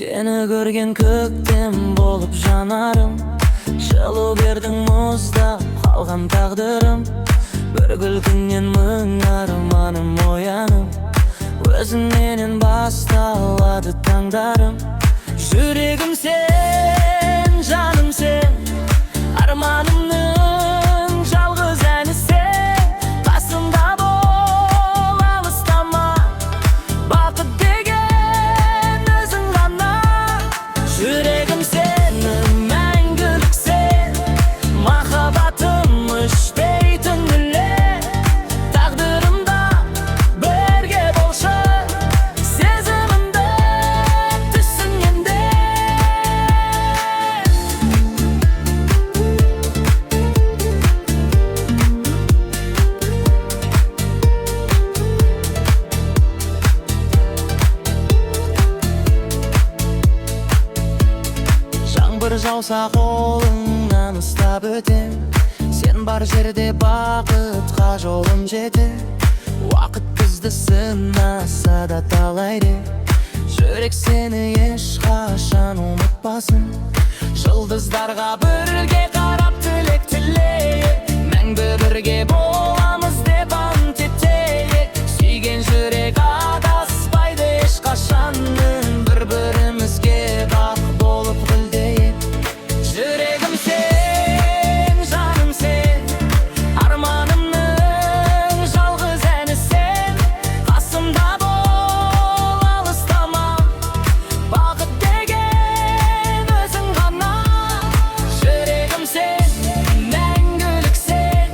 Seni көрген көктем болып жанарым, жылу бердің мұздап қалған тағдырым. Бір күлкіңнен мың арманым оянып, өзіңнен басталады таңдарым. Жүрегім сен, жаным сен, арманымның жалғыз әні сен. Қасымда бол, алыстама, бақыт деген өзің ғана. Жүрегім сені, мәңгілік сен, махаббатым өшпейтін үрле. Тағдырымда бірге болшы, сезімімді түсінгенде. Жаңбыр жауса қолыңнан ұстап өтем, сен бар жерде бақытқа жолым жетер. Уақыт бізді сынаса да талай рет, жүрек сені ешқашан ұмытпасын. Жұлдыздарға бірге қарап тілек тілейік, мәңгі бірге боламыз деп ант етейік. Сүйген жүрек адаспайды ешқашан, бір-бірімізге бақ болып гүлдейік. Жүрегім сен, жаным сен, арманымның жалғыз әні сен. Қасымда бол, алыстама, бақыт деген өзің ғана. Жүрегім сен, мәңгілік сен,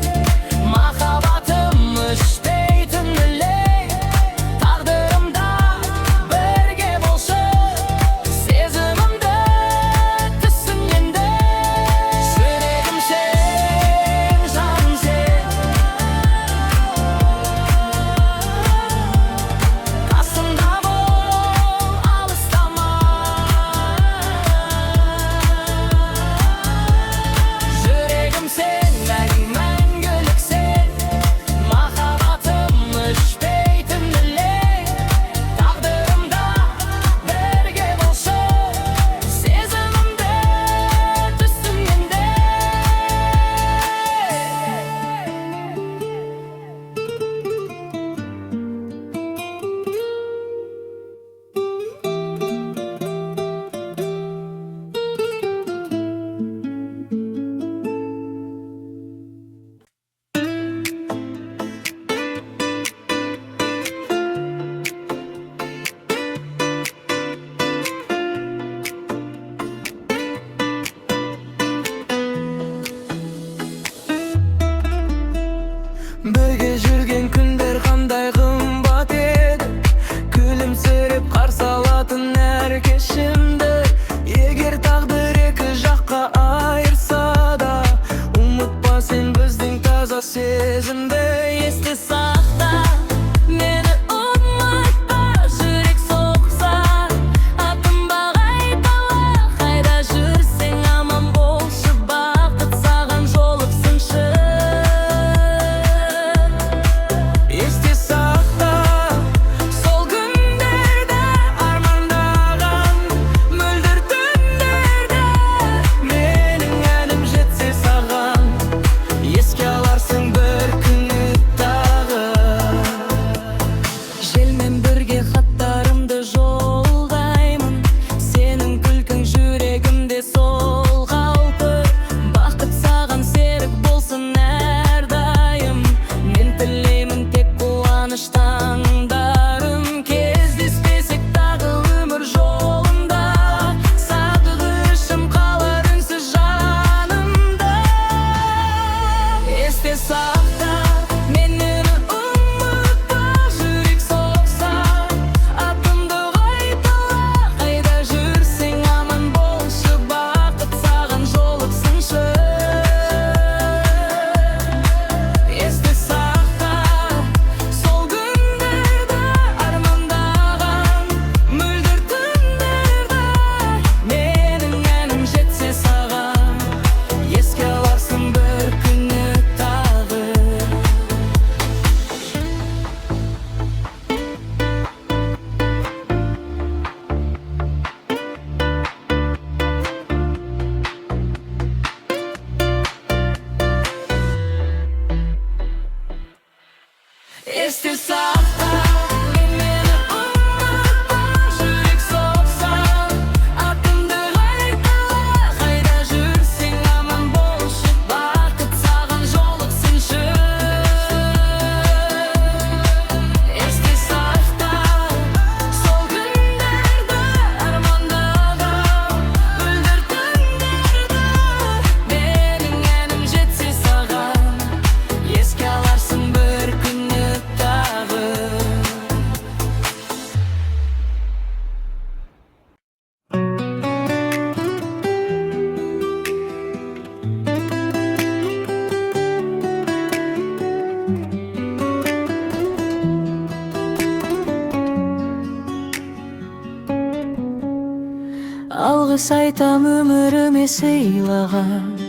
Алғыс айтам өміріме сыйлаған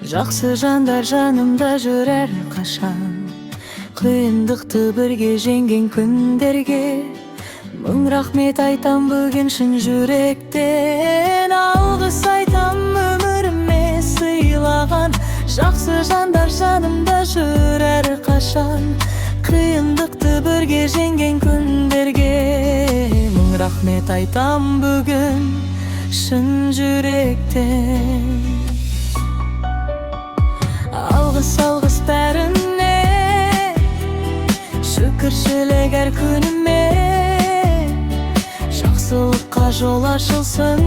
жақсы жандар жанымда жүр әрқашан. Қиындықты бірге жеңген күндерге мың рахмет айтам бүгін шын жүректен. Алғыс айтам өміріме сыйлаған жақсы жандар жанымда жүр әрқашан. Қиындықты бірге жеңген күндерге мың рахмет айтам бүгін шын жүректен. Алғыс бәріне, шүкіршілік әр күніме. Жақсылыққа жол ашылсын,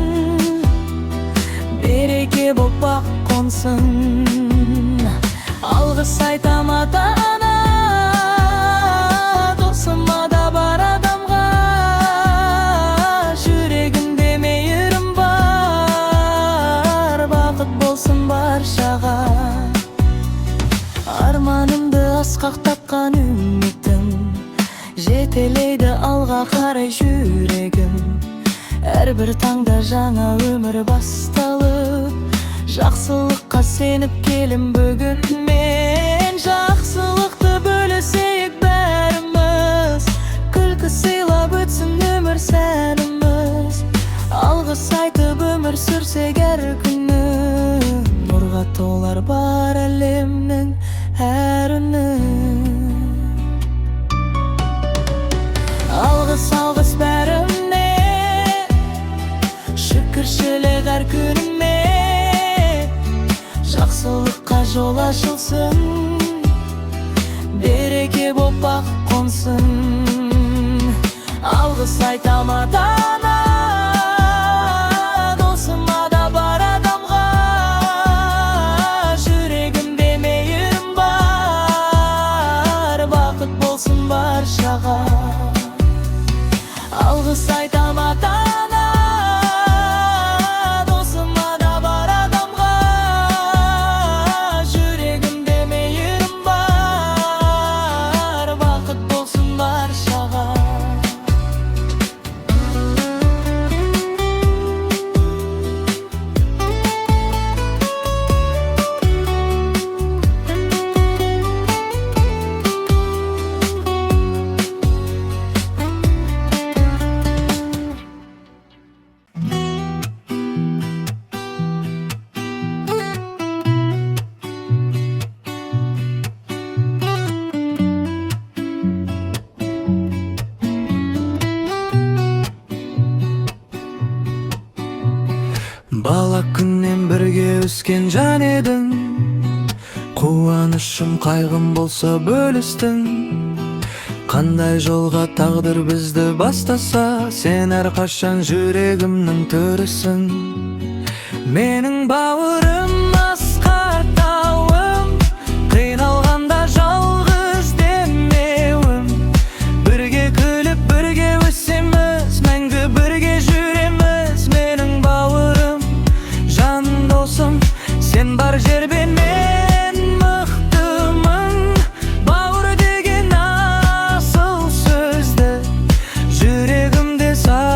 береке боп бақ қонсын. Алғыс айтам ата-ана, досыма да бар адамға. Жүрегімде мейірім бар, бақыт болсын баршаға. Арманымды асқақтатқан үмітім жетелейді алға қарай жүрегім. Әрбір таңда жаңа өмір басталып, жақсылыққа сеніп келем бүгін мен. Жақсылықты бөлісейік бәріміз, күлкі сыйлап өтсін өмір сәніміз. Алғыс айтып өмір сүрсек әр күні, нұрға толар бар әлемнің әр үні. Алғыс бәріне, шүкіршілік әр күніме. Жақсылыққа жол ашылсын, береке боп бақ қонсын. Алғыс айтам ата-ана, досыма да бар адамға. Жүрегімде мейірім бар, бақыт болсын баршаға. Алғыс айтам ата-ана, досыма да бар адамға. Жүрегімде мейірім бар, бақыт болсын баршаға. Бала күннен бірге өскен жан едің, қуанышым қайғым болса бөлістің. Қандай жолға тағдыр бізді бастаса, сен әрқашан жүрегімнің төрісің. Менің бауырым асқар тауым, қиналғанда жалғыз демеуім. Бірге күліп бірге өсеміз, мәңгі бірге жүреміз. Менің бауырым, жан досым, сен бар жербен мен мықтымын. Бауыр деген асыл сөзді жүрегімде сайлым.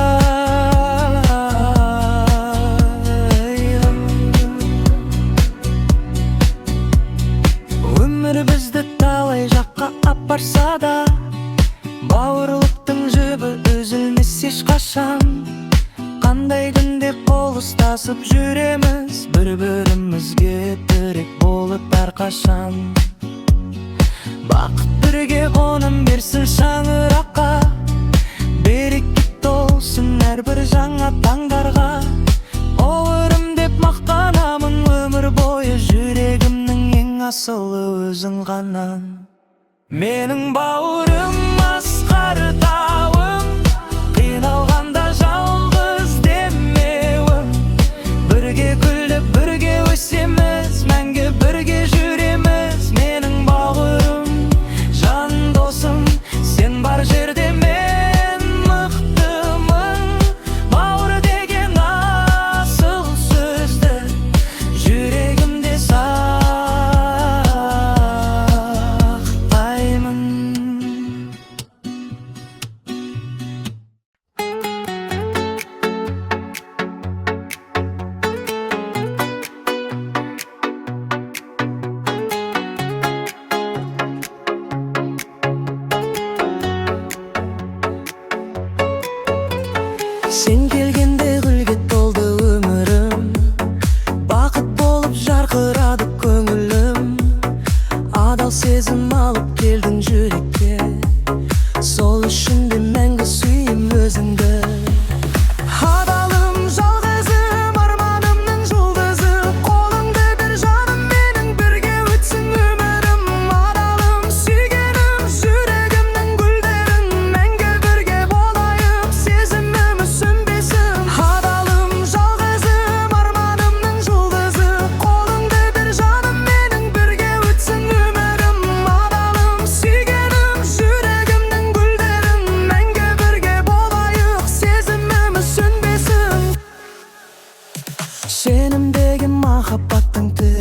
Өмір бізді талай жаққа апарса да, бауырлықтың жібі үзілмес ешқашан. Қандай күнде қол ұстасып жүреміз, бір-бірімізге тірек болып әрқашан. Бақыт бірге қоным берсін шаңыраққа, берекет толсын әрбір жаңа таңдарға. Бауырым деп мақтанамын өмір бойы, жүрегімнің ең асылы өзің ғана. Менің бауырым асқар тауым, қиналғанда жалғыз демеуім. Бірге күліп бірге өсеміз, мәңгі бірге жүреміз. Менің бауырым, жан досым, сен бар жерде мен мықтымын. Бауыр деген асыл сөзді жүрегімде сақтаймын. сенім деген махаббаттың тілі.